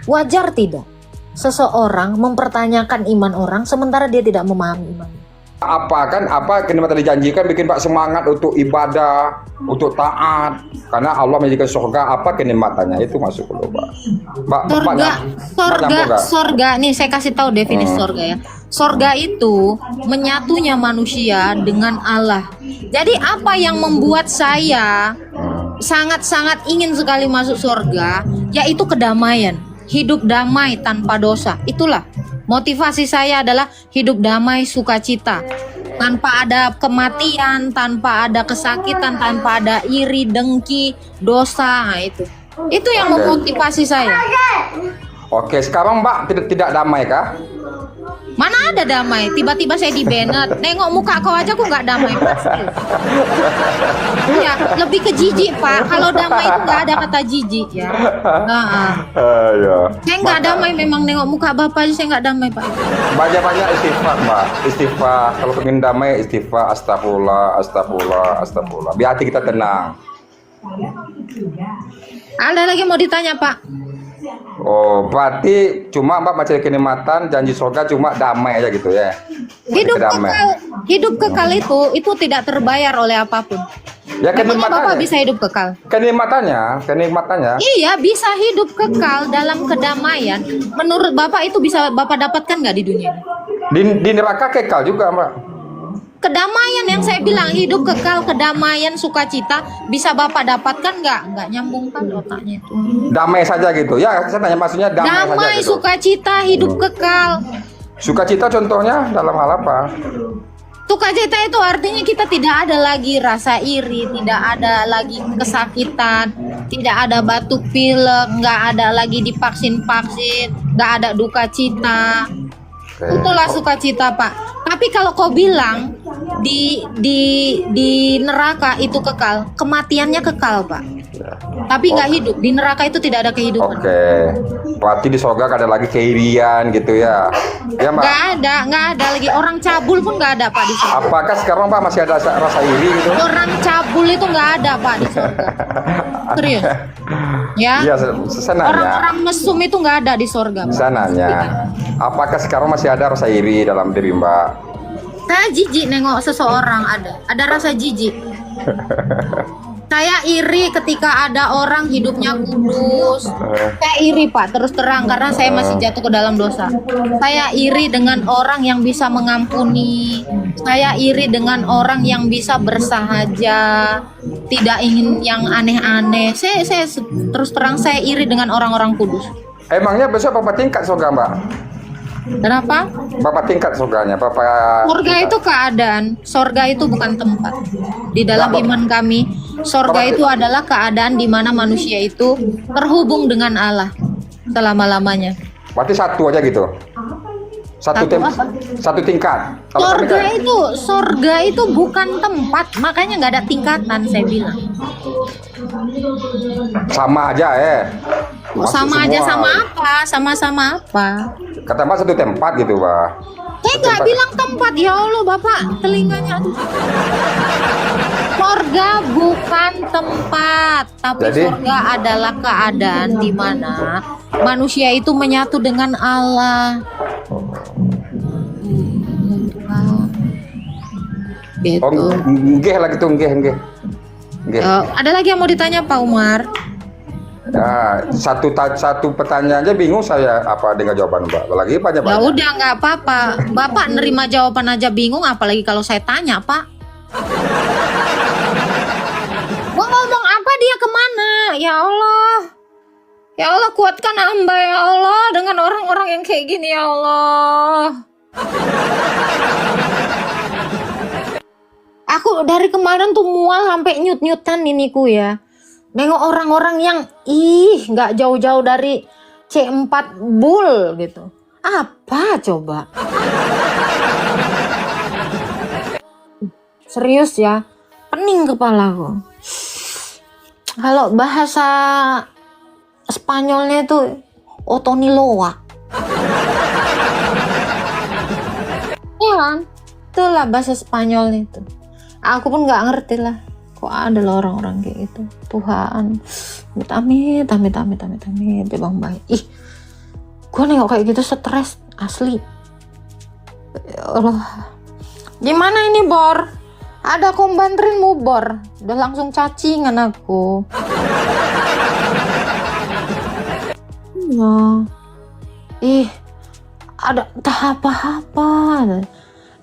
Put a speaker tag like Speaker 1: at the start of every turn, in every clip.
Speaker 1: Wajar tidak seseorang mempertanyakan iman orang sementara dia tidak memahami iman?
Speaker 2: Apa kenikmatan dijanjikan bikin Pak semangat untuk ibadah, untuk taat, karena Allah menjadikan surga. Apa kenikmatannya itu masuk dulu Pak.
Speaker 1: Sorga nih saya kasih tahu definisi sorga ya. Sorga itu menyatunya manusia dengan Allah. Jadi apa yang membuat saya sangat-sangat ingin sekali masuk surga, yaitu kedamaian, hidup damai tanpa dosa. Itulah motivasi saya, adalah hidup damai, sukacita, tanpa ada kematian, tanpa ada kesakitan, tanpa ada iri, dengki, dosa. Nah, itu yang memotivasi saya.
Speaker 2: Oke, sekarang Mbak tidak damai kah?
Speaker 1: Mana ada damai? Tiba-tiba saya di-banned. Nengok muka kau aja aku nggak damai pasti. Ya, lebih ke jijik Pak. Kalau damai itu nggak ada kata jijik ya.
Speaker 2: Ya.
Speaker 1: Saya nggak damai, memang nengok muka Bapak aja saya nggak damai Pak.
Speaker 2: Banyak-banyak istighfar Mbak. Istighfar. Kalau pengen damai istighfar, astagfirullah, astagfirullah, astagfirullah. Biar hati kita tenang.
Speaker 1: Ada lagi mau ditanya Pak?
Speaker 2: Oh, berarti cuma Mbak mencari kenikmatan, janji surga cuma damai aja gitu ya.
Speaker 1: Hidup kekal itu tidak terbayar oleh apapun.
Speaker 2: Ya,
Speaker 1: memangnya Bapak bisa hidup kekal?
Speaker 2: Kenikmatannya.
Speaker 1: Iya, bisa hidup kekal dalam kedamaian. Menurut Bapak itu bisa Bapak dapatkan nggak di dunia ini?
Speaker 2: Di neraka kekal juga Mbak.
Speaker 1: Kedamaian yang saya bilang, hidup kekal, kedamaian, sukacita, bisa Bapak dapatkan nggak? Nggak nyambung kan otaknya itu.
Speaker 2: Damai saja gitu. Ya, saya tanya maksudnya damai saja gitu.
Speaker 1: Sukacita, hidup kekal.
Speaker 2: Sukacita contohnya dalam hal apa?
Speaker 1: Sukacita itu artinya kita tidak ada lagi rasa iri, tidak ada lagi kesakitan, tidak ada batuk pilek, nggak ada lagi divaksin-vaksin, nggak ada duka cita. Itulah sukacita Pak. Tapi kalau kau bilang di neraka itu kekal, kematiannya kekal Pak. Tapi nggak hidup. Di neraka itu tidak ada kehidupan.
Speaker 2: Oke. Berarti di surga ada lagi keirian gitu ya? Ya Mbak.
Speaker 1: Nggak ada lagi. Orang cabul pun nggak ada Pak di surga.
Speaker 2: Apakah sekarang Pak masih ada rasa iri gitu?
Speaker 1: Orang cabul itu nggak ada Pak di surga. Serius? Ya?
Speaker 2: Iya, saya nanya.
Speaker 1: Orang-orang mesum itu nggak ada di surga Pak.
Speaker 2: Saya nanya, apakah sekarang masih ada rasa iri dalam diri Mbak?
Speaker 1: Saya jijik nengok seseorang ada rasa jijik. Saya iri ketika ada orang hidupnya kudus. Saya iri Pak, terus terang, karena saya masih jatuh ke dalam dosa. Saya iri dengan orang yang bisa mengampuni. Saya iri dengan orang yang bisa bersahaja, tidak ingin yang aneh-aneh. Saya terus terang, saya iri dengan orang-orang kudus.
Speaker 2: Emangnya besok Bapak tingkat surga Mbak?
Speaker 1: Kenapa?
Speaker 2: Bapak tingkat surganya, Bapak.
Speaker 1: Surga itu keadaan, surga itu bukan tempat. Di dalam iman kami, surga itu adalah keadaan di mana manusia itu terhubung dengan Allah selama-lamanya.
Speaker 2: Berarti satu aja gitu. Satu tingkat.
Speaker 1: Surga itu bukan tempat, makanya nggak ada tingkatan, saya bilang.
Speaker 2: Sama aja
Speaker 1: Sama aja, sama-sama apa?
Speaker 2: Kata Mbak satu tempat gitu Pak.
Speaker 1: Saya nggak bilang tempat, ya Allah Bapak, telinganya. Surga bukan tempat, tapi surga adalah keadaan di mana manusia itu menyatu dengan Allah. Gitu.
Speaker 2: Nggih lagi tuh, nggih.
Speaker 1: Ada lagi yang mau ditanya Pak Umar?
Speaker 2: Ya, satu pertanyaan aja bingung saya apa dengan jawaban Mbak. Lagi banyak.
Speaker 1: Ya udah, nggak apa-apa. Bapak nerima jawaban aja bingung, apalagi kalau saya tanya Pak. Mau ngomong apa, dia kemana? Ya Allah. Ya Allah, kuatkan hamba ya Allah dengan orang-orang yang kayak gini ya Allah. Aku dari kemarin tuh mual sampai nyut-nyutan iniku ya. Nengok orang-orang yang nggak jauh-jauh dari C4 Bull gitu. Apa coba? Serius ya, pening kepalaku. Kalau bahasa Spanyolnya itu Otoniloa. Iya kan? Itulah bahasa Spanyol itu. Aku pun nggak ngerti lah. Kok ada loh orang-orang kayak gitu. Tuhan, amit, ya Bang Baik. Gue nengok kayak gitu stres asli. Ya Allah. Gimana ini Bor? Ada aku bantuinmu Bor. Udah langsung cacingan aku. Ya. Ada tahap apa?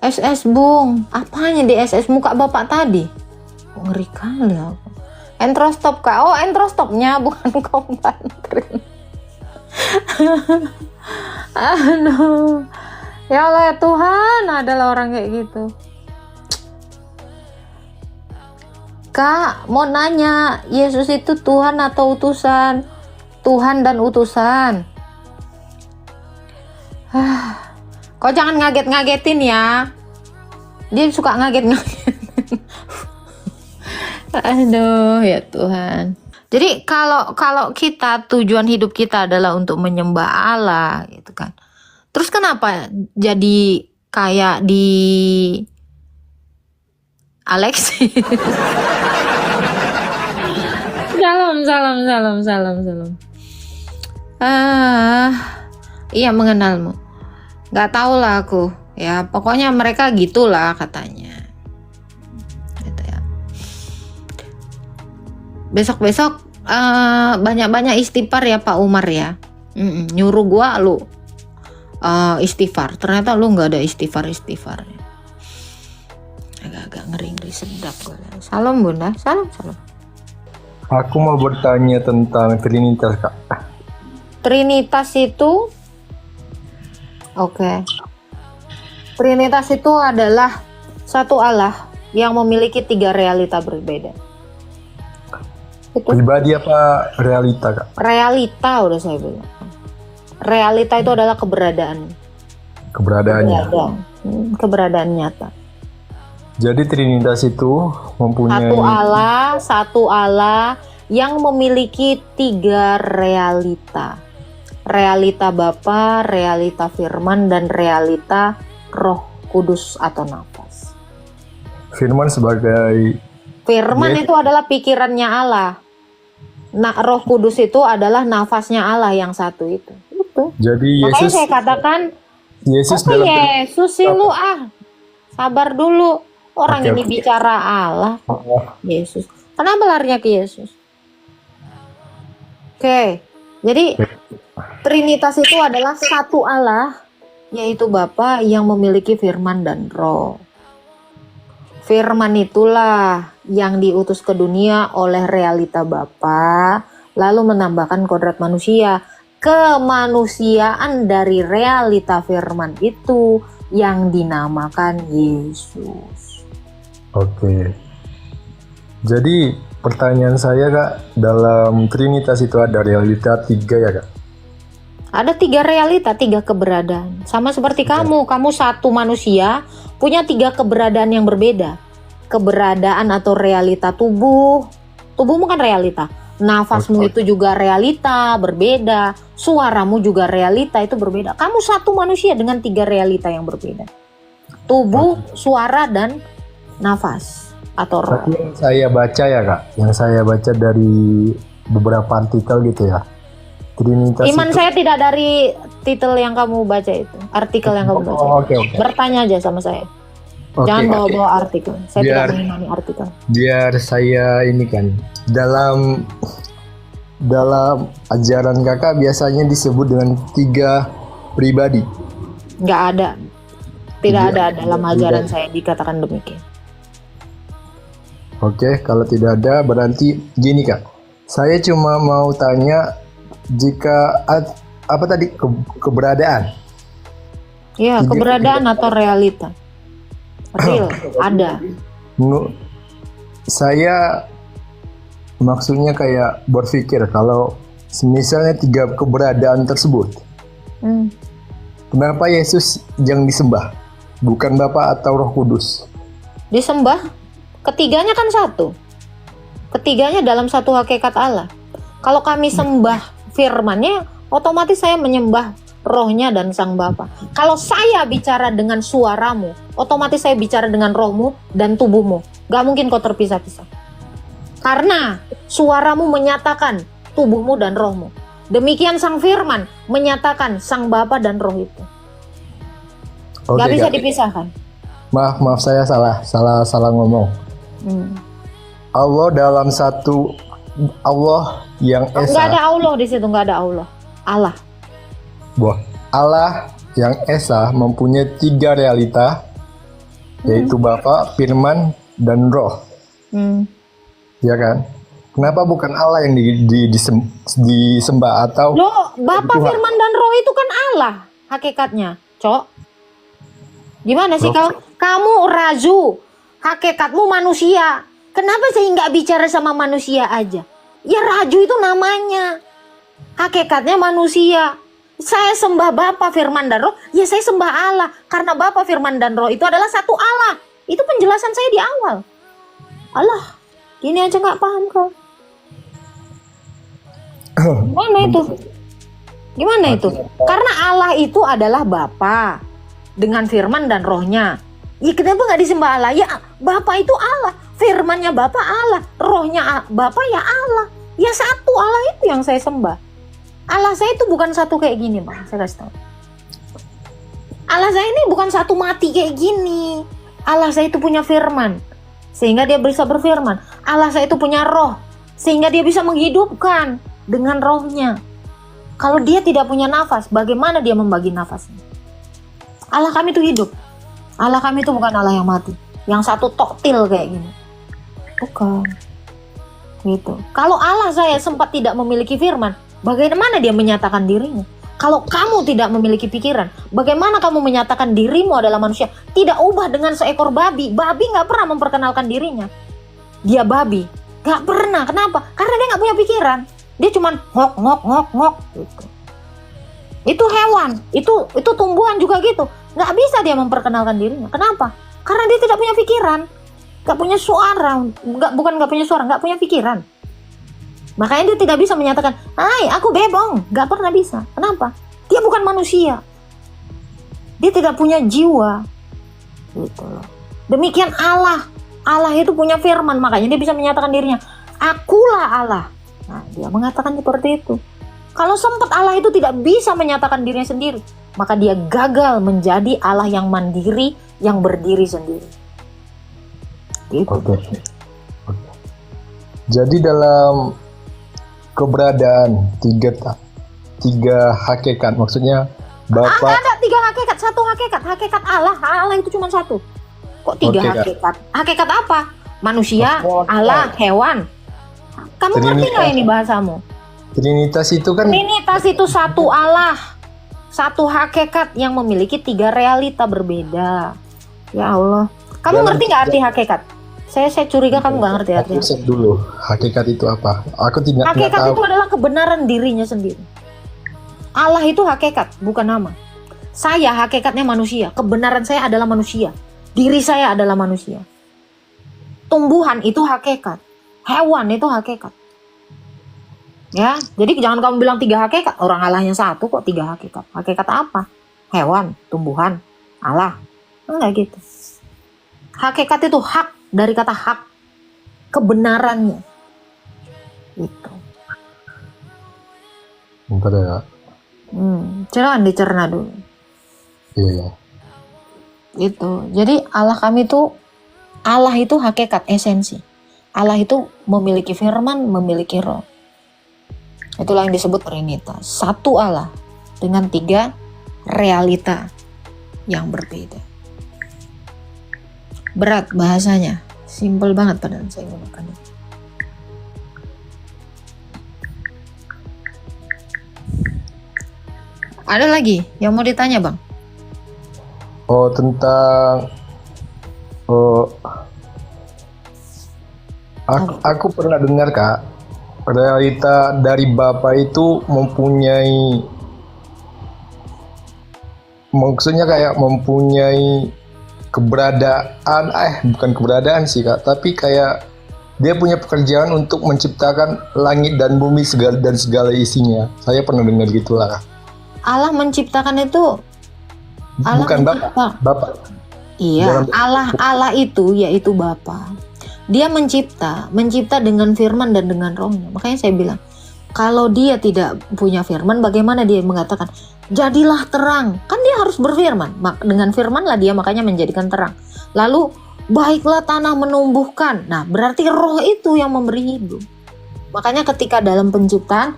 Speaker 1: SS Bung. Apanya di SS muka bapak tadi? Ngeri kali aku. Entrostop Kak. Oh, entrostopnya bukan kompantrin. Aduh. Ya Allah ya Tuhan, adalah orang kayak gitu. Kak, mau nanya, Yesus itu Tuhan atau utusan? Tuhan dan utusan. Kau jangan ngaget-ngagetin ya. Dia suka ngaget-ngagetin. Aduh ya Tuhan. Jadi kalau kita tujuan hidup kita adalah untuk menyembah Allah gitu kan. Terus kenapa jadi kayak di Alexis? Salam. Iya mengenalmu. Gak tau lah aku. Ya pokoknya mereka gitulah katanya. Gitu ya. Besok-besok banyak-banyak istighfar ya Pak Umar ya. Nyuruh gua lu istighfar. Ternyata lu nggak ada istighfar. Agak-agak ngeri sedap gua. Salam Bunda. Salam.
Speaker 3: Aku mau bertanya tentang Trinitas, Kak.
Speaker 1: Trinitas itu oke. Trinitas itu adalah satu Allah yang memiliki 3 realita berbeda. Itu
Speaker 3: Pribadi apa realita, Kak?
Speaker 1: realita udah saya bilang. Realita itu adalah keberadaan.
Speaker 3: Keberadaannya.
Speaker 1: Keberadaan nyata.
Speaker 3: Jadi Trinitas itu mempunyai
Speaker 1: Satu Allah yang memiliki 3 realita. Realita Bapa, realita Firman, dan realita Roh Kudus atau nafas.
Speaker 3: Firman sebagai
Speaker 1: Firman itu adalah pikirannya Allah. Nah, Roh Kudus itu adalah nafasnya Allah yang satu itu. Itu.
Speaker 3: Jadi
Speaker 1: Makanya
Speaker 3: Yesus
Speaker 1: saya katakan,
Speaker 3: Yesus
Speaker 1: apa
Speaker 3: dalam
Speaker 1: Yesus sih lu sabar dulu. Orang
Speaker 3: Oke,
Speaker 1: ini
Speaker 3: oke.
Speaker 1: bicara Allah, Yesus. Kenapa larinya ke Yesus? Oke, jadi Trinitas itu adalah satu Allah, yaitu Bapa yang memiliki firman dan roh. Firman itulah yang diutus ke dunia oleh realita Bapa, lalu menambahkan kodrat manusia. Kemanusiaan dari realita firman itu yang dinamakan Yesus.
Speaker 3: Oke. Jadi pertanyaan saya, Kak, dalam Trinitas itu ada realita 3 ya, Kak?
Speaker 1: Ada 3 realita, 3 keberadaan. Sama seperti kamu satu manusia punya 3 keberadaan yang berbeda. Keberadaan atau realita tubuh. Tubuhmu kan realita. Nafasmu itu juga realita, berbeda. Suaramu juga realita, itu berbeda. Kamu satu manusia dengan 3 realita yang berbeda. Tubuh, suara, dan nafas atau roh.
Speaker 3: Tapi yang saya baca ya, Kak, yang saya baca dari beberapa artikel gitu ya. Trinitas
Speaker 1: Iman
Speaker 3: itu...
Speaker 1: saya tidak dari titel yang kamu baca itu, artikel yang kamu baca.
Speaker 3: Oke.
Speaker 1: Bertanya aja sama saya.
Speaker 3: Oke.
Speaker 1: Jangan bawa-bawa artikel. Saya
Speaker 3: Biar-
Speaker 1: tidak mengimani artikel.
Speaker 3: Biar saya ini kan dalam ajaran Kakak biasanya disebut dengan 3 pribadi.
Speaker 1: Nggak ada. Tidak
Speaker 3: Iya.
Speaker 1: ada dalam ajaran saya dikatakan demikian.
Speaker 3: Oke, kalau tidak ada berarti gini, Kak. Saya cuma mau tanya jika apa tadi keberadaan.
Speaker 1: Ya,
Speaker 3: 3
Speaker 1: keberadaan atau realita. Real, ada.
Speaker 3: Saya maksudnya kayak berpikir kalau misalnya 3 keberadaan tersebut, kenapa Yesus yang disembah? Bukan Bapa atau Roh Kudus?
Speaker 1: Disembah. Ketiganya kan satu. Ketiganya dalam satu hakikat Allah. Kalau kami sembah firman-Nya, otomatis saya menyembah rohnya dan sang Bapa. Kalau saya bicara dengan suaramu, otomatis saya bicara dengan rohmu dan tubuhmu. Gak mungkin kau terpisah-pisah. Karena suaramu menyatakan tubuhmu dan rohmu. Demikian Sang Firman menyatakan Sang Bapa dan Roh itu.
Speaker 3: Oke,
Speaker 1: Gak bisa
Speaker 3: Kak.
Speaker 1: dipisahkan.
Speaker 3: Maaf saya salah ngomong. Allah dalam satu, Allah yang
Speaker 1: Nggak
Speaker 3: esa.
Speaker 1: ada Allah di situ, nggak ada Allah. Allah.
Speaker 3: Allah yang esa mempunyai 3 realita, yaitu Bapa, Firman, dan Roh. Ya kan? Kenapa bukan Allah yang disembah atau
Speaker 1: Loh, Bapa,
Speaker 3: Tuhan?
Speaker 1: Firman dan Roh itu kan Allah hakikatnya, Cok. Gimana sih
Speaker 3: Roh.
Speaker 1: kamu razu, hakikatmu manusia. Kenapa saya nggak bicara sama manusia aja? Ya raju itu namanya. Hakikatnya manusia. Saya sembah Bapa, Firman dan Roh, ya saya sembah Allah. Karena Bapa, Firman dan Roh itu adalah satu Allah. Itu penjelasan saya di awal. Allah, gini aja nggak paham kau. Gimana itu? Gimana itu? Karena Allah itu adalah Bapa dengan Firman dan Rohnya. Ya kenapa nggak disembah Allah? Ya Bapa itu Allah, Firmannya Bapa Allah, Rohnya Bapa ya Allah. Ya satu Allah itu yang saya sembah. Allah saya itu bukan satu kayak gini, Bang. Saya kasih tahu. Allah saya ini bukan satu mati kayak gini. Allah saya itu punya firman, sehingga dia bisa berfirman. Allah saya itu punya roh, sehingga dia bisa menghidupkan dengan rohnya. Kalau dia tidak punya nafas, bagaimana dia membagi nafasnya? Allah kami itu hidup. Allah kami itu bukan Allah yang mati, yang satu toktil kayak gini. Bukan. Gitu. Kalau Allah saya sempat tidak memiliki firman, bagaimana dia menyatakan dirinya? Kalau kamu tidak memiliki pikiran, bagaimana kamu menyatakan dirimu adalah manusia? Tidak ubah dengan seekor babi. Babi nggak pernah memperkenalkan dirinya. Dia babi. Nggak pernah. Kenapa? Karena dia nggak punya pikiran. Dia cuman ngok ngok ngok ngok gitu. Itu hewan. Itu tumbuhan juga gitu. Nggak bisa dia memperkenalkan dirinya. Kenapa? Karena dia tidak punya pikiran. Nggak punya suara. Bukan nggak punya suara, nggak punya pikiran. Makanya dia tidak bisa menyatakan, "Hai, aku bebong." Gak pernah bisa. Kenapa? Dia bukan manusia. Dia tidak punya jiwa. Gitu loh. Demikian Allah. Allah itu punya firman, makanya dia bisa menyatakan dirinya, "Akulah Allah." Nah, dia mengatakan seperti itu. Kalau sempat Allah itu tidak bisa menyatakan dirinya sendiri, maka dia gagal menjadi Allah yang mandiri, yang berdiri sendiri. Gitu.
Speaker 3: Oke. Jadi dalam keberadaan tiga hakikat, maksudnya Bapa,
Speaker 1: Ada 3 hakikat, 1 hakikat, hakikat Allah. Allah itu cuma 1. Kok 3
Speaker 3: Oke, Kak.
Speaker 1: hakikat? Hakikat apa? Manusia,
Speaker 3: Oh,
Speaker 1: Allah, hewan. Kamu ngerti nggak ini bahasamu?
Speaker 3: Trinitas itu kan
Speaker 1: Trinitas itu 1 Allah, 1 hakikat yang memiliki 3 realita berbeda. Ya Allah, kamu
Speaker 3: Dalam
Speaker 1: ngerti nggak arti hakikat? Saya curiga kamu nggak ngerti artinya.
Speaker 3: Cek dulu hakikat itu apa. Aku tidak
Speaker 1: Hakikat
Speaker 3: tahu.
Speaker 1: itu adalah kebenaran dirinya sendiri. Allah itu hakikat, bukan nama. Saya hakikatnya manusia. Kebenaran saya adalah manusia. Diri saya adalah manusia. Tumbuhan itu hakikat. Hewan itu hakikat. Ya, jadi jangan kamu bilang 3 hakikat. Orang Allahnya 1 kok 3 hakikat. Hakikat apa? Hewan, tumbuhan, Allah. Enggak gitu. Hakikat itu hak, dari kata hak. Kebenarannya. Gitu.
Speaker 3: Bentar ya.
Speaker 1: Jangan dicerna dulu.
Speaker 3: Iya.
Speaker 1: Gitu. Jadi Allah itu hakikat, esensi. Allah itu memiliki firman, memiliki roh. Itulah yang disebut Trinitas. 1 Allah dengan 3 realita yang berbeda. Berat bahasanya, simpel banget padahal saya gunakan. Ada lagi yang mau ditanya, Bang?
Speaker 3: Oh, tentang aku pernah dengar, Kak, realita dari Bapa itu mempunyai, maksudnya kayak mempunyai keberadaan, bukan keberadaan sih, Kak, tapi kayak dia punya pekerjaan untuk menciptakan langit dan bumi dan segala isinya. Saya pernah dengar gitulah, Kak.
Speaker 1: Allah menciptakan itu Allah
Speaker 3: Bukan
Speaker 1: mencipta.
Speaker 3: Bapak.
Speaker 1: Iya,
Speaker 3: Dalam-
Speaker 1: Allah itu yaitu Bapa. Dia mencipta dengan firman dan dengan rohnya. Makanya saya bilang, Kalau dia tidak punya firman, bagaimana dia mengatakan jadilah terang? Kan dia harus berfirman. Dengan firman lah dia makanya menjadikan terang. Lalu baiklah tanah menumbuhkan. Nah, berarti roh itu yang memberi hidup. Makanya ketika dalam penciptaan,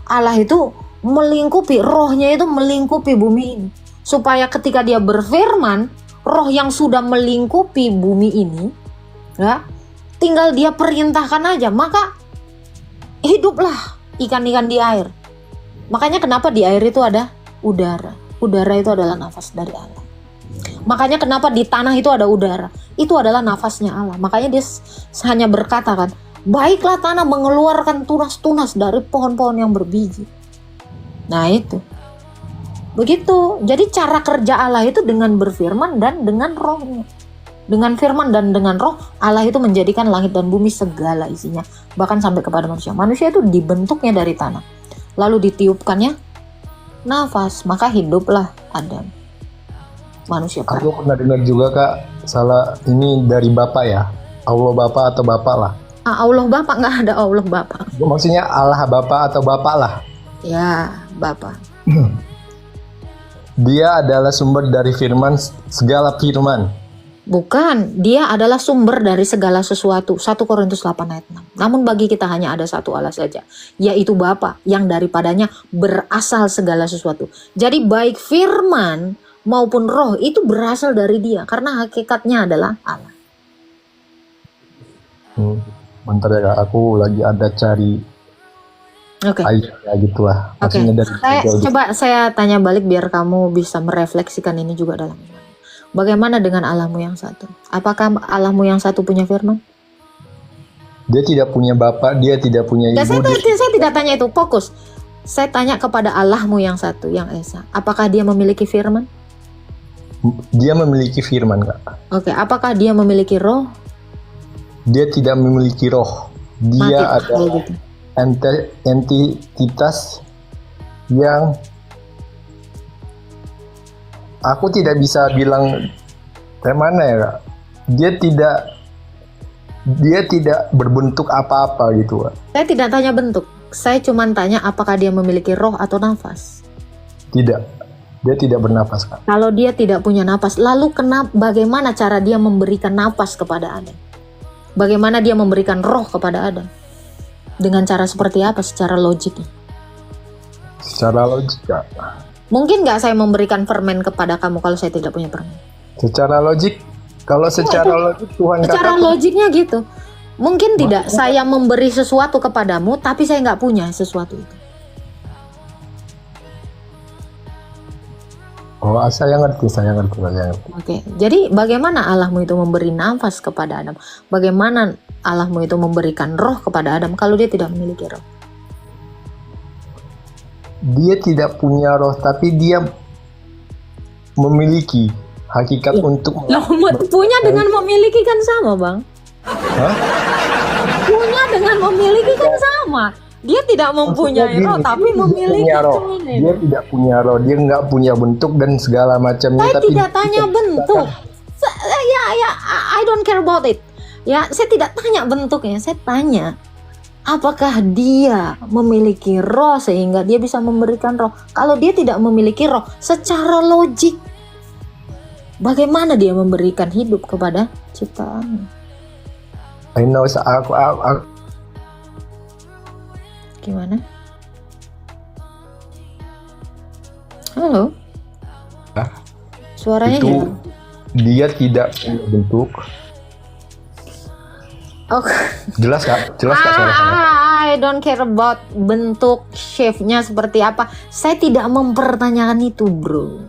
Speaker 1: Allah itu melingkupi, rohnya itu melingkupi bumi ini. Supaya ketika dia berfirman, roh yang sudah melingkupi bumi ini, ya, tinggal dia perintahkan aja, maka hiduplah ikan-ikan di air. Makanya kenapa di air itu ada udara. Udara itu adalah nafas dari Allah. Makanya kenapa di tanah itu ada udara. Itu adalah nafasnya Allah. Makanya dia hanya berkata kan, baiklah tanah mengeluarkan tunas-tunas dari pohon-pohon yang berbiji. Nah itu. Begitu. Jadi cara kerja Allah itu dengan berfirman dan dengan rohnya. Dengan firman dan dengan roh, Allah itu menjadikan langit dan bumi segala isinya. Bahkan sampai kepada manusia. Manusia itu dibentuknya dari tanah. Lalu ditiupkannya nafas. Maka hiduplah Adam. Manusia.
Speaker 3: Aku pernah dengar juga Kak, salah ini dari Bapak ya. Allah Bapak atau Bapak lah.
Speaker 1: Allah Bapak, nggak ada Allah Bapak.
Speaker 3: Maksudnya Allah Bapak atau Bapak lah.
Speaker 1: Ya, Bapak.
Speaker 3: Dia adalah sumber dari firman, segala firman.
Speaker 1: Bukan, dia adalah sumber dari segala sesuatu. 1 Korintus 8 ayat 6. Namun bagi kita hanya ada satu Allah saja, yaitu Bapa yang daripadanya berasal segala sesuatu. Jadi baik firman maupun roh itu berasal dari dia, karena hakikatnya adalah Allah.
Speaker 3: Bentar ya Kak, aku lagi ada cari
Speaker 1: Oke.
Speaker 3: ayatnya gitulah.
Speaker 1: Oke.
Speaker 3: Maksudnya dari
Speaker 1: Coba saya tanya balik biar kamu bisa merefleksikan ini juga dalam iman. Bagaimana dengan Allahmu yang satu? Apakah Allahmu yang satu punya firman?
Speaker 3: Dia tidak punya bapak, dia tidak punya ibu.
Speaker 1: Saya tidak tanya itu, fokus. Saya tanya kepada Allahmu yang satu, yang Esa. Apakah dia memiliki firman?
Speaker 3: Dia memiliki firman Kak.
Speaker 1: Oke, apakah dia memiliki roh?
Speaker 3: Dia tidak memiliki roh. Dia adalah
Speaker 1: gitu.
Speaker 3: entitas yang aku tidak bisa bilang kayak mana ya Kak. Dia tidak berbentuk apa-apa gitu Kak.
Speaker 1: Saya tidak tanya bentuk. Saya cuma tanya apakah dia memiliki roh atau nafas.
Speaker 3: Tidak. Dia tidak bernafas Kak.
Speaker 1: Kalau dia tidak punya nafas, lalu bagaimana cara dia memberikan nafas kepada Adam? Bagaimana dia memberikan roh kepada Adam? Dengan cara seperti apa secara logiknya?
Speaker 3: Secara logik Kak.
Speaker 1: Mungkin nggak saya memberikan permen kepada kamu kalau saya tidak punya permen?
Speaker 3: Secara logik, kalau secara logik Tuhan
Speaker 1: Secara
Speaker 3: katakan,
Speaker 1: logiknya gitu. Mungkin tidak saya memberi sesuatu kepadamu, tapi saya nggak punya sesuatu itu.
Speaker 3: oh saya ngerti.
Speaker 1: Oke, jadi bagaimana Allahmu itu memberi nafas kepada Adam? Bagaimana Allahmu itu memberikan roh kepada Adam kalau dia tidak memiliki roh?
Speaker 3: Dia tidak punya roh, tapi dia memiliki hakikat untuk
Speaker 1: Punya dengan memiliki kan sama, Bang.
Speaker 3: Hah?
Speaker 1: Punya dengan memiliki kan sama. Dia tidak mempunyai
Speaker 3: Maksudnya
Speaker 1: roh,
Speaker 3: gini,
Speaker 1: tapi memiliki
Speaker 3: punya roh.
Speaker 1: ini.
Speaker 3: Dia tidak punya roh, dia nggak punya bentuk dan segala macamnya.
Speaker 1: Saya
Speaker 3: Tapi
Speaker 1: tidak tanya bentuk. Ya, I don't care about it. Ya, saya tidak tanya bentuknya. Saya tanya, apakah dia memiliki roh sehingga dia bisa memberikan roh? Kalau dia tidak memiliki roh, secara logik, bagaimana dia memberikan hidup kepada ciptaan?
Speaker 3: I know, aku
Speaker 1: Gimana? Halo? Suaranya
Speaker 3: itu
Speaker 1: hilang.
Speaker 3: dia tidak punya bentuk.
Speaker 1: Oh.
Speaker 3: Jelas Kak suara saya.
Speaker 1: I don't care about bentuk shape-nya seperti apa. Saya tidak mempertanyakan itu, bro.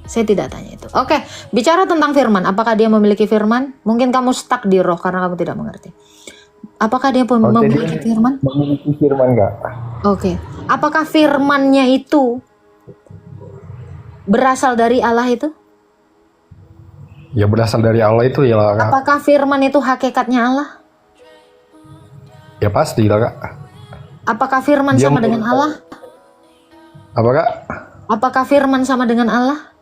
Speaker 1: Saya tidak tanya itu. Oke, bicara tentang firman. Apakah dia memiliki firman? Mungkin kamu stuck di roh karena kamu tidak mengerti. Apakah dia memiliki firman?
Speaker 3: Memiliki firman Kak.
Speaker 1: Oke. Apakah firmannya itu berasal dari Allah itu?
Speaker 3: Ya berasal dari Allah itu ya Kak.
Speaker 1: Apakah firman itu hakikatnya Allah?
Speaker 3: Ya pasti lah Kak.
Speaker 1: Apakah firman
Speaker 3: Dia
Speaker 1: sama dengan Allah?
Speaker 3: Apa Kak?
Speaker 1: Apakah firman sama dengan Allah?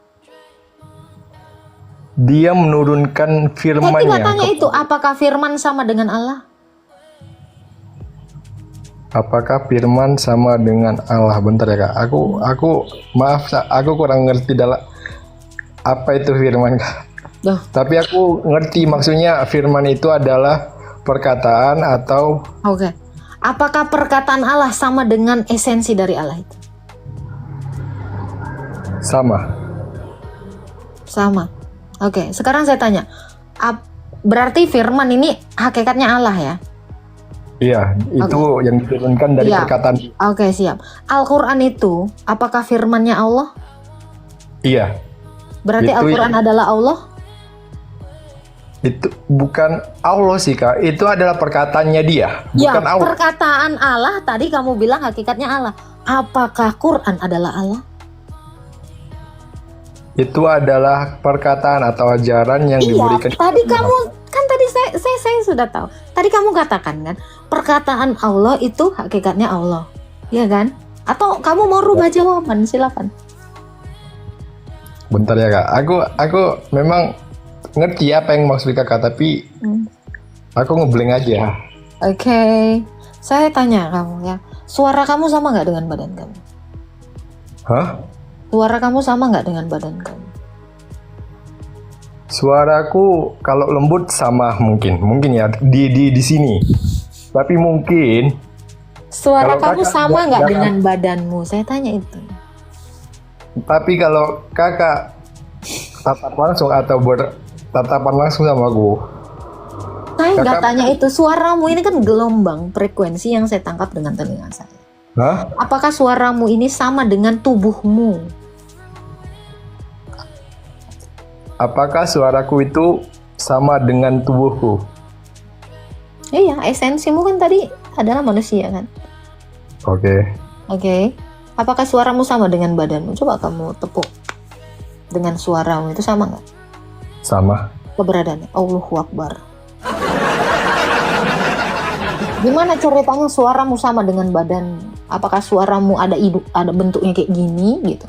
Speaker 3: Dia menurunkan
Speaker 1: Saya
Speaker 3: firman-Nya.
Speaker 1: tidak tanya itu. Apakah firman sama dengan Allah?
Speaker 3: Apakah firman sama dengan Allah? Bentar ya kak. Aku maaf, aku kurang ngerti dalam apa itu firman kak.
Speaker 1: Duh.
Speaker 3: Tapi aku ngerti maksudnya firman itu adalah perkataan atau
Speaker 1: Oke. Apakah perkataan Allah sama dengan esensi dari Allah itu?
Speaker 3: sama.
Speaker 1: Sama. Oke, sekarang saya tanya. Berarti firman ini hakikatnya Allah ya?
Speaker 3: Iya, itu yang diturunkan dari
Speaker 1: Iya.
Speaker 3: perkataan.
Speaker 1: Oke, siap. Al-Quran itu apakah firmannya Allah?
Speaker 3: Iya,
Speaker 1: Berarti
Speaker 3: Itu
Speaker 1: Al-Quran adalah Allah?
Speaker 3: itu bukan Allah sih kak. Itu adalah perkataannya dia,
Speaker 1: Ya,
Speaker 3: bukan Allah.
Speaker 1: perkataan Allah tadi kamu bilang hakikatnya Allah. Apakah Quran adalah Allah?
Speaker 3: Itu adalah perkataan atau ajaran yang diberikan.
Speaker 1: Tadi kamu kan tadi saya sudah tahu. Tadi kamu katakan kan, perkataan Allah itu hakikatnya Allah. Iya kan? Atau kamu mau rubah jawaban? Silakan.
Speaker 3: Bentar ya kak. Aku memang ngerti apa yang maksud kakak, tapi aku ngeblank aja.
Speaker 1: Oke. Saya tanya kamu ya. Suara kamu sama nggak dengan badan kamu?
Speaker 3: Hah?
Speaker 1: Suara kamu sama nggak dengan badan kamu?
Speaker 3: Suaraku kalau lembut sama mungkin ya di sini. Tapi mungkin
Speaker 1: Suara
Speaker 3: Kalau
Speaker 1: kamu
Speaker 3: kakak
Speaker 1: sama nggak
Speaker 3: jangan-
Speaker 1: dengan badanmu? Saya tanya itu.
Speaker 3: tapi kalau kakak tatap langsung atau bertatapan langsung sama aku.
Speaker 1: Saya nggak
Speaker 3: Kakak-
Speaker 1: tanya itu. Suaramu ini kan gelombang frekuensi yang saya tangkap dengan telinga saya.
Speaker 3: Hah?
Speaker 1: Apakah suaramu ini sama dengan tubuhmu?
Speaker 3: Apakah suaraku itu sama dengan tubuhku?
Speaker 1: Iya, esensimu kan tadi adalah manusia kan?
Speaker 3: Oke.
Speaker 1: Oke. Apakah suaramu sama dengan badanmu? Coba kamu tepuk. Dengan suaramu itu sama nggak?
Speaker 3: Sama.
Speaker 1: Keberadaannya. Allahu Akbar. Gimana ceritanya suaramu sama dengan badan? Apakah suaramu ada bentuknya kayak gini gitu?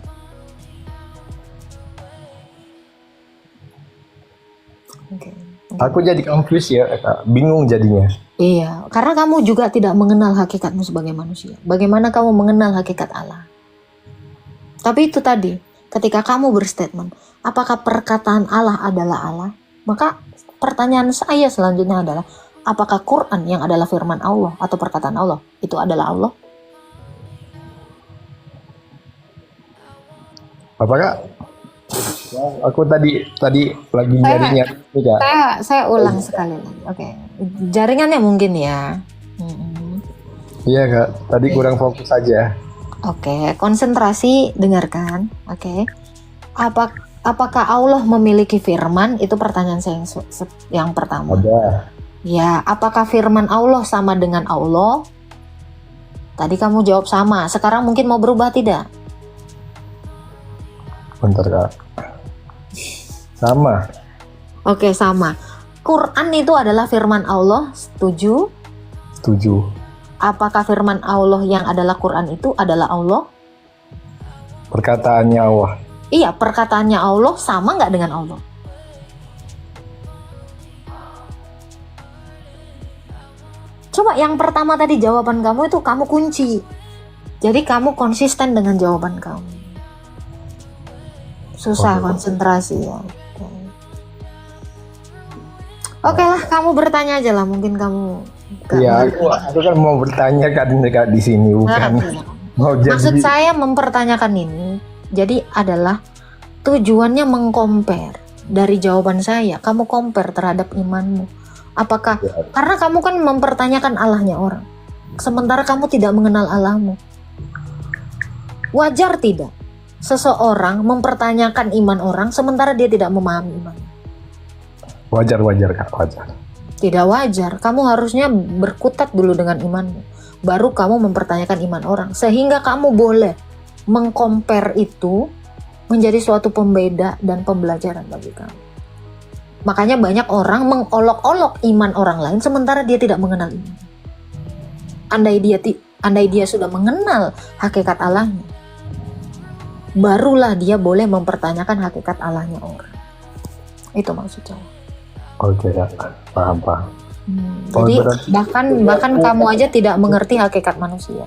Speaker 1: Oke.
Speaker 3: Aku jadi confused ya, Kak. Bingung jadinya.
Speaker 1: Iya, karena kamu juga tidak mengenal hakikatmu sebagai manusia. Bagaimana kamu mengenal hakikat Allah? Tapi itu tadi, ketika kamu berstatement, apakah perkataan Allah adalah Allah? Maka pertanyaan saya selanjutnya adalah, apakah Quran yang adalah firman Allah atau perkataan Allah itu adalah Allah?
Speaker 3: Apakah? Aku tadi lagi nyarinya, Kak.
Speaker 1: Saya ulang sekali lagi. Oke, jaringannya mungkin ya.
Speaker 3: Iya, Kak. Tadi kurang fokus aja.
Speaker 1: Oke, konsentrasi, dengarkan. Oke, apakah Allah memiliki firman? Itu pertanyaan saya yang pertama.
Speaker 3: Ada.
Speaker 1: Ya, apakah firman Allah sama dengan Allah? Tadi kamu jawab sama. Sekarang mungkin mau berubah tidak?
Speaker 3: Bentar, Kak. Sama.
Speaker 1: Oke, sama. Quran itu adalah firman Allah. Setuju?
Speaker 3: Setuju.
Speaker 1: Apakah firman Allah yang adalah Quran itu adalah Allah?
Speaker 3: Perkataannya Allah.
Speaker 1: Iya, perkataannya Allah sama nggak dengan Allah? Coba yang pertama tadi jawaban kamu itu kamu kunci. Jadi kamu konsisten dengan jawaban kamu. Susah
Speaker 3: Oke.
Speaker 1: konsentrasi ya. Oke lah, kamu bertanya aja lah. Mungkin kamu nggak
Speaker 3: Iya,
Speaker 1: mengerti.
Speaker 3: aku kan mau bertanya Kak di sini, bukan
Speaker 1: Nah,
Speaker 3: mau
Speaker 1: maksud
Speaker 3: jadi.
Speaker 1: saya mempertanyakan ini, jadi adalah tujuannya mengcompare dari jawaban saya. Kamu compare terhadap imanmu. Apakah
Speaker 3: Ya.
Speaker 1: karena kamu kan mempertanyakan Allahnya orang, sementara kamu tidak mengenal Allahmu. Wajar tidak seseorang mempertanyakan iman orang sementara dia tidak memahami iman?
Speaker 3: Wajar Kak, wajar.
Speaker 1: Tidak wajar. Kamu harusnya berkutat dulu dengan imanmu, baru kamu mempertanyakan iman orang, sehingga kamu boleh mengcompare itu menjadi suatu pembeda dan pembelajaran bagi kamu. Makanya banyak orang mengolok-olok iman orang lain sementara dia tidak mengenal iman. Andai dia sudah mengenal hakikat Allahnya, barulah dia boleh mempertanyakan hakikat Allahnya orang. Itu maksudnya.
Speaker 3: Oke, Kak. Paham. Oh,
Speaker 1: Jadi
Speaker 3: berarti-
Speaker 1: bahkan kamu aja tidak mengerti hakikat manusia.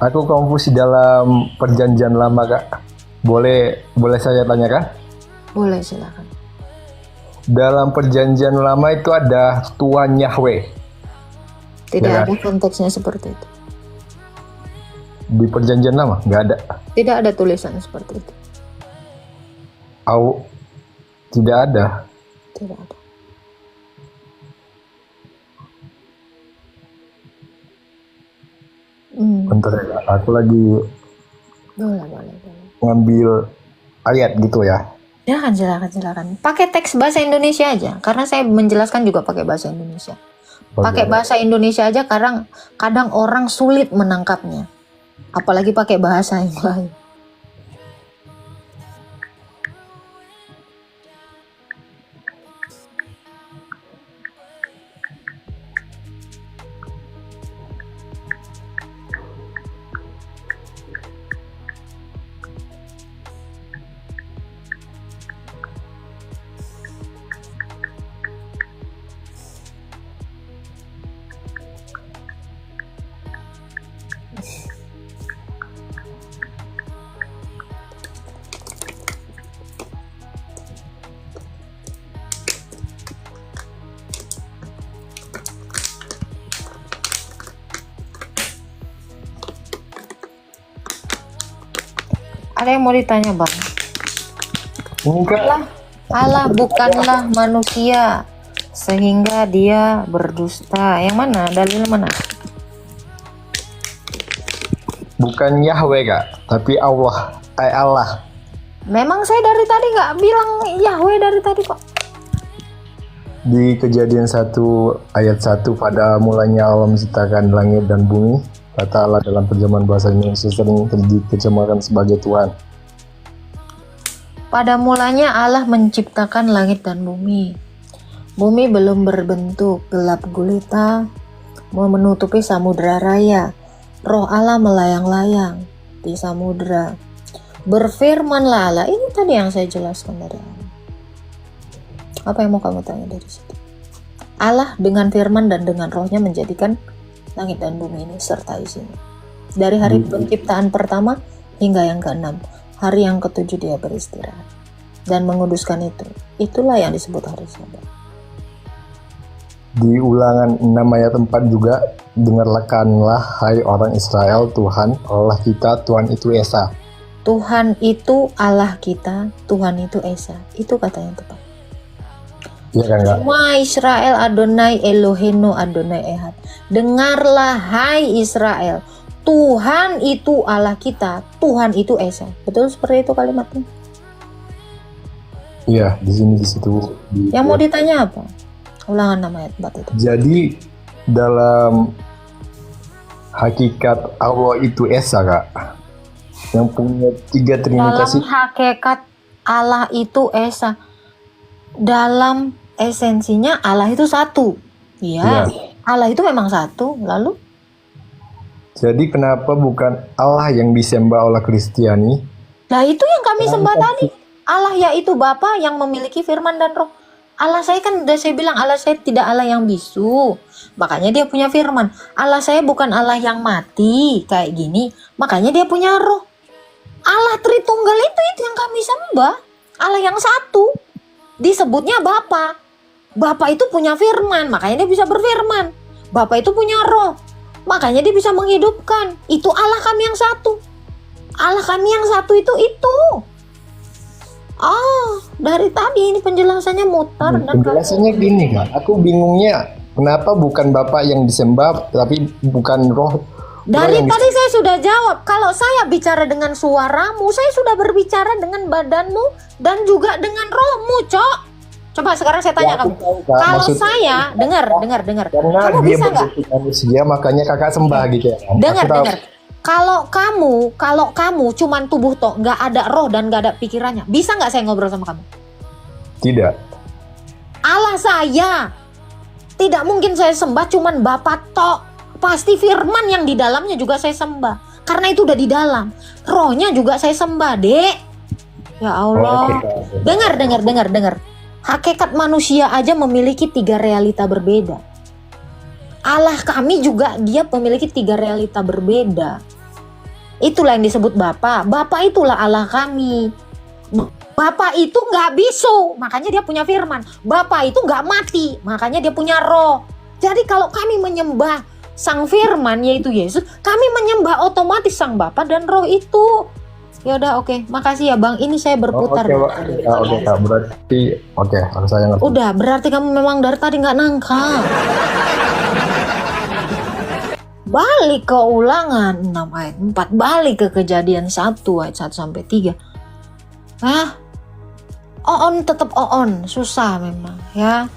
Speaker 3: Aku konfusi dalam perjanjian lama kak. Boleh saya tanyakan?
Speaker 1: Boleh, silakan.
Speaker 3: Dalam perjanjian lama itu ada Tuhan Yahweh.
Speaker 1: Tidak
Speaker 3: Ya.
Speaker 1: ada konteksnya seperti itu.
Speaker 3: Di perjanjian lama nggak ada.
Speaker 1: Tidak ada tulisan seperti itu.
Speaker 3: Tidak ada.
Speaker 1: Tidak ada.
Speaker 3: Bentar ya Kak. Aku lagi
Speaker 1: Boleh.
Speaker 3: ngambil ayat gitu ya.
Speaker 1: Silakan. Pakai teks bahasa Indonesia aja, karena saya menjelaskan juga pakai bahasa Indonesia. Pakai bahasa Indonesia aja kadang orang sulit menangkapnya. Apalagi pakai bahasa yang lain. Ada yang mau ditanya, Bang?
Speaker 3: Enggak.
Speaker 1: Allah bukanlah manusia sehingga dia berdusta. Yang mana? Dalil mana?
Speaker 3: Bukan Yahweh kak, tapi Allah. Allah.
Speaker 1: Memang saya dari tadi nggak bilang Yahweh dari tadi kok.
Speaker 3: Di Kejadian 1 ayat 1, pada mulanya Allah menciptakan langit dan bumi, kata Allah dalam terjemahan bahasa Indonesia sering diterjemahkan sebagai Tuhan.
Speaker 1: Pada mulanya Allah menciptakan langit dan bumi. Bumi belum berbentuk, gelap gulita menutupi samudera raya. Roh Allah melayang-layang di samudera. Berfirmanlah Allah. Ini tadi yang saya jelaskan dari awal. Apa yang mau kamu tanya dari situ? Allah dengan firman dan dengan rohnya menjadikan langit dan bumi ini serta isinya. Dari hari penciptaan pertama hingga yang ke-6. Hari yang ke-7 dia beristirahat dan menguduskan itu. Itulah yang disebut hari Sabat.
Speaker 3: Di Ulangan 6 ayat 4 juga, dengarkanlah hai orang Israel, Tuhan Allah kita, Tuhan itu Esa.
Speaker 1: Tuhan itu Allah kita, Tuhan itu Esa. Itu kata yang tepat.
Speaker 3: Iya kan kak?
Speaker 1: Semua Israel Adonai Elohenu Adonai Ehad. Dengarlah hai Israel, Tuhan itu Allah kita, Tuhan itu Esa. Betul seperti itu kalimatnya?
Speaker 3: Iya, di sini di situ.
Speaker 1: Yang mau ditanya apa? Ulangan 6 ayat 4 itu.
Speaker 3: Jadi dalam hakikat Allah itu Esa kak, yang punya 3 trinitas
Speaker 1: Dalam hakikat Allah itu Esa. Dalam esensinya Allah itu satu. Iya. Allah itu memang satu. Lalu?
Speaker 3: Jadi kenapa bukan Allah yang disembah oleh Kristiani?
Speaker 1: Nah itu yang kami sembah tadi. Allah yaitu Bapa yang memiliki firman dan roh. Allah saya kan udah saya bilang Allah saya tidak Allah yang bisu. Makanya dia punya firman. Allah saya bukan Allah yang mati kayak gini. Makanya dia punya roh. Allah Tritunggal itu yang kami sembah. Allah yang satu. Disebutnya Bapa. Bapa itu punya firman. Makanya dia bisa berfirman. Bapa itu punya roh. Makanya dia bisa menghidupkan. Itu Allah kami yang satu. Allah kami yang satu itu. Dari tadi ini penjelasannya mutar dan
Speaker 3: Penjelasannya gini kak, aku bingungnya kenapa bukan Bapak yang disembah tapi bukan roh.
Speaker 1: dari tadi saya sudah jawab. Kalau saya bicara dengan suaramu, saya sudah berbicara dengan badanmu dan juga dengan rohmu, Cok. Coba sekarang saya tanya kamu. Kalau saya dengar.
Speaker 3: Karena
Speaker 1: Kamu
Speaker 3: dia
Speaker 1: bisa nggak?
Speaker 3: bentuk manusia, makanya kakak sembah gitu ya.
Speaker 1: Dengar. Kalau kamu cuman tubuh tok, nggak ada roh dan nggak ada pikirannya, bisa nggak saya ngobrol sama kamu?
Speaker 3: Tidak.
Speaker 1: Allah saya tidak mungkin saya sembah cuman Bapa tok. Pasti firman yang di dalamnya juga saya sembah. Karena itu udah di dalam. Rohnya juga saya sembah, Dek. Ya Allah. Dengar. Hakikat manusia aja memiliki 3 realita berbeda. Allah kami juga dia memiliki 3 realita berbeda. Itulah yang disebut Bapa. Bapa itulah Allah kami. Bapa itu nggak bisu, makanya dia punya firman. Bapa itu nggak mati, makanya dia punya roh. Jadi kalau kami menyembah sang firman yaitu Yesus, kami menyembah otomatis sang Bapa dan roh itu. Ya udah, oke. Makasih ya Bang. Ini saya berputar.
Speaker 3: Oke, Pak. Ya, oke, Kak. Berarti harus saya ngerti.
Speaker 1: Udah, berarti kamu memang dari tadi nggak nangkal. Balik ke Ulangan 6 ayat 4, balik ke Kejadian 1 ayat 1 sampai 3. Oon tetap oon, susah memang ya.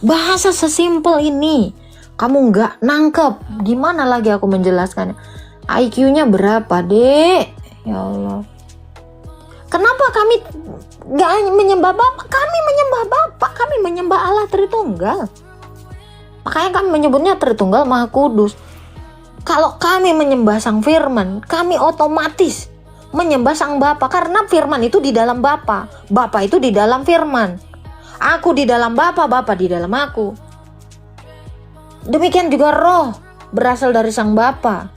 Speaker 1: Bahasa sesimpel ini kamu nggak nangkep, gimana lagi aku menjelaskannya? IQ-nya berapa, Dek? Ya Allah. Kenapa kami nggak menyembah Bapa? Kami menyembah Bapa, kami menyembah Allah Tritunggal. Makanya kami menyebutnya Tritunggal Maha Kudus. Kalau kami menyembah Sang Firman, kami otomatis menyembah Sang Bapa karena Firman itu di dalam Bapa, Bapa itu di dalam Firman. Aku di dalam Bapa, Bapa di dalam aku. Demikian juga roh berasal dari Sang Bapa.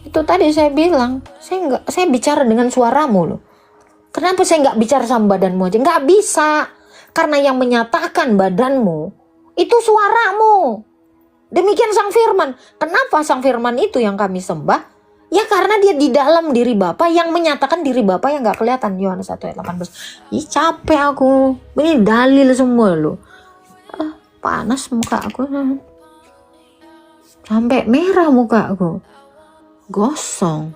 Speaker 1: Itu tadi saya bilang, saya bicara dengan suaramu loh. Kenapa saya nggak bicara sama badanmu aja? Nggak bisa, karena yang menyatakan badanmu itu suaramu. Demikian Sang Firman. Kenapa Sang Firman itu yang kami sembah? Ya karena dia di dalam diri Bapa yang menyatakan diri Bapa yang gak kelihatan. Yohanes 1 ayat 18. Ih capek aku. Ini dalil semua loh. Panas muka aku. Sampai merah muka aku. Gosong.